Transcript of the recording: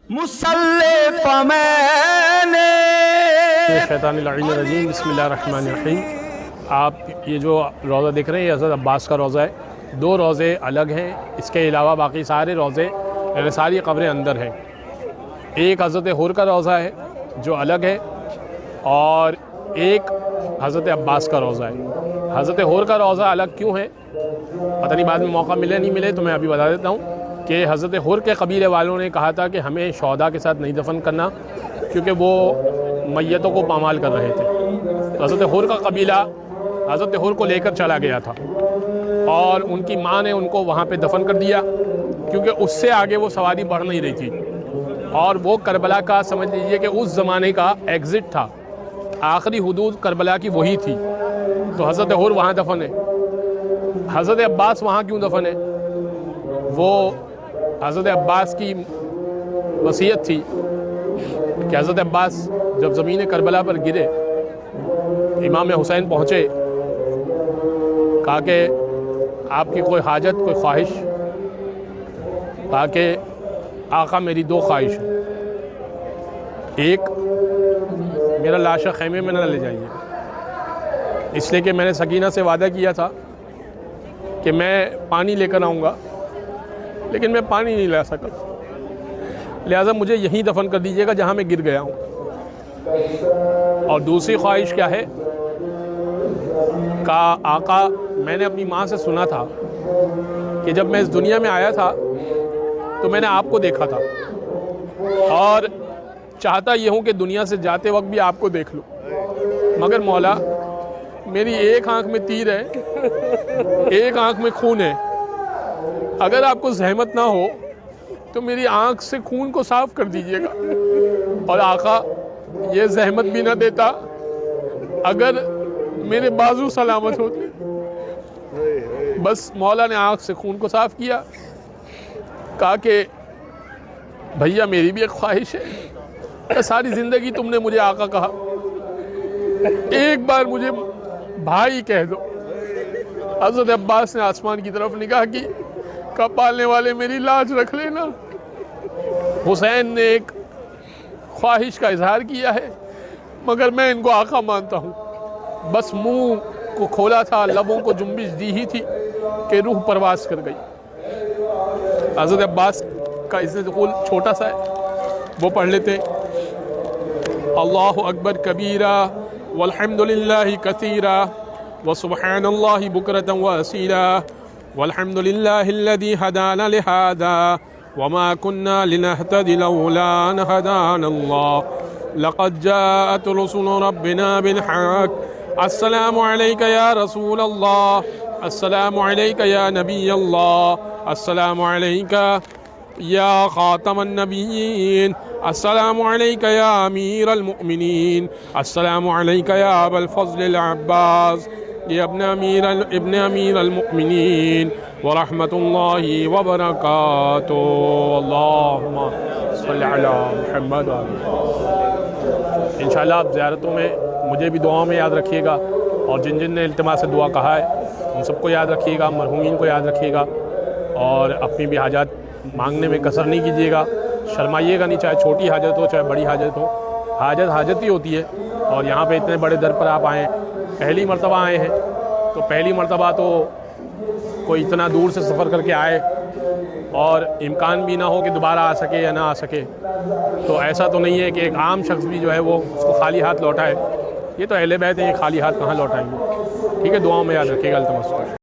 مسلح میں شیطان اللعین الرجیم بسم اللہ الرحمن الرحیم۔ آپ یہ جو روضہ دیکھ رہے ہیں یہ حضرت عباس کا روضہ ہے۔ دو روضے الگ ہیں، اس کے علاوہ باقی سارے روضے یعنی ساری قبریں اندر ہیں۔ ایک حضرت حر کا روضہ ہے جو الگ ہے، اور ایک حضرت عباس کا روضہ ہے۔ حضرت حر کا روضہ الگ کیوں ہے پتہ نہیں، بعد میں موقع ملے نہیں ملے تو میں ابھی بتا دیتا ہوں کہ حضرت حر کے قبیلے والوں نے کہا تھا کہ ہمیں شہداء کے ساتھ نہیں دفن کرنا، کیونکہ وہ میتوں کو پامال کر رہے تھے۔ تو حضرت حر کا قبیلہ حضرت حر کو لے کر چلا گیا تھا، اور ان کی ماں نے ان کو وہاں پہ دفن کر دیا، کیونکہ اس سے آگے وہ سواری بڑھ نہیں رہی تھی، اور وہ کربلا کا سمجھ لیجئے کہ اس زمانے کا ایگزٹ تھا، آخری حدود کربلا کی وہی تھی۔ تو حضرت حر وہاں دفن ہے۔ حضرت عباس وہاں کیوں دفن ہے؟ وہ حضرت عباس کی وصیت تھی کہ حضرت عباس جب زمین کربلا پر گرے، امام حسین پہنچے، کہا کہ آپ کی کوئی حاجت، کوئی خواہش؟ کہا کہ آقا میری دو خواہش ہیں، ایک میرا لاشا خیمے میں نہ لے جائیے، اس لیے کہ میں نے سکینہ سے وعدہ کیا تھا کہ میں پانی لے کر آؤں گا، لیکن میں پانی نہیں لا سکا، لہٰذا مجھے یہیں دفن کر دیجیے گا جہاں میں گر گیا ہوں۔ اور دوسری خواہش کیا ہے؟ کہا آقا میں نے اپنی ماں سے سنا تھا کہ جب میں اس دنیا میں آیا تھا تو میں نے آپ کو دیکھا تھا، اور چاہتا یہ ہوں کہ دنیا سے جاتے وقت بھی آپ کو دیکھ لوں، مگر مولا میری ایک آنکھ میں تیر ہے، ایک آنکھ میں خون ہے، اگر آپ کو زحمت نہ ہو تو میری آنکھ سے خون کو صاف کر دیجیے گا۔ اور آقا یہ زحمت بھی نہ دیتا اگر میرے بازو سلامت ہوتے۔ بس مولا نے آنکھ سے خون کو صاف کیا، کہا کہ بھیا میری بھی ایک خواہش ہے، ساری زندگی تم نے مجھے آقا کہا، ایک بار مجھے بھائی کہہ دو۔ حضرت عباس نے آسمان کی طرف نگاہ کی، کہا پالنے والے میری لاج رکھ لینا۔ حسین نے ایک خواہش کا اظہار کیا ہے، مگر میں ان کو آقا مانتا ہوں۔ بس منہ کو کھولا تھا، لبوں کو جنبش دی ہی تھی کہ روح پرواز کر گئی۔ حضرت عباس کا اذن دخول چھوٹا سا ہے، وہ پڑھ لیتے: اللہ اکبر کبیرہ والحمدللہ کثیرہ وسبحان اللہ بکرۃ واصیلا والحمدللہ الذی ہدانا لہذا وما كنا لنهتدي لولا ان هدانا الله لقد جاءت رسل ربنا بالحق السلام عليك يا رسول الله، السلام عليك يا نبي الله، السلام عليك يا خاتم النبيين، السلام عليك يا امير المؤمنين، السلام عليك يا ابا الفضل العباس يا ابن امیر المؤمنین ورحمۃ اللہ وبرکاتہ۔ اللہم صلی علی محمد۔ انشاءاللہ آپ زیارتوں میں مجھے بھی دعاؤں میں یاد رکھیے گا، اور جن جن نے التماس سے دعا کہا ہے ان سب کو یاد رکھیے گا، مرحومین کو یاد رکھیے گا، اور اپنی بھی حاجات مانگنے میں کثر نہیں کیجیے گا، شرمائیے گا نہیں، چاہے چھوٹی حاجت ہو چاہے بڑی حاجت ہو، حاجت حاجت ہی ہوتی ہے۔ اور یہاں پہ اتنے بڑے در پر آپ آئے ہیں، پہلی مرتبہ آئے ہیں، تو پہلی مرتبہ تو کوئی اتنا دور سے سفر کر کے آئے، اور امکان بھی نہ ہو کہ دوبارہ آ سکے یا نہ آ سکے، تو ایسا تو نہیں ہے کہ ایک عام شخص بھی جو ہے وہ اس کو خالی ہاتھ لوٹائے۔ یہ تو اہل بیت ہیں، یہ خالی ہاتھ کہاں لوٹائیں گے؟ ٹھیک ہے، دعاؤں میں یاد رکھیے گا، التمس۔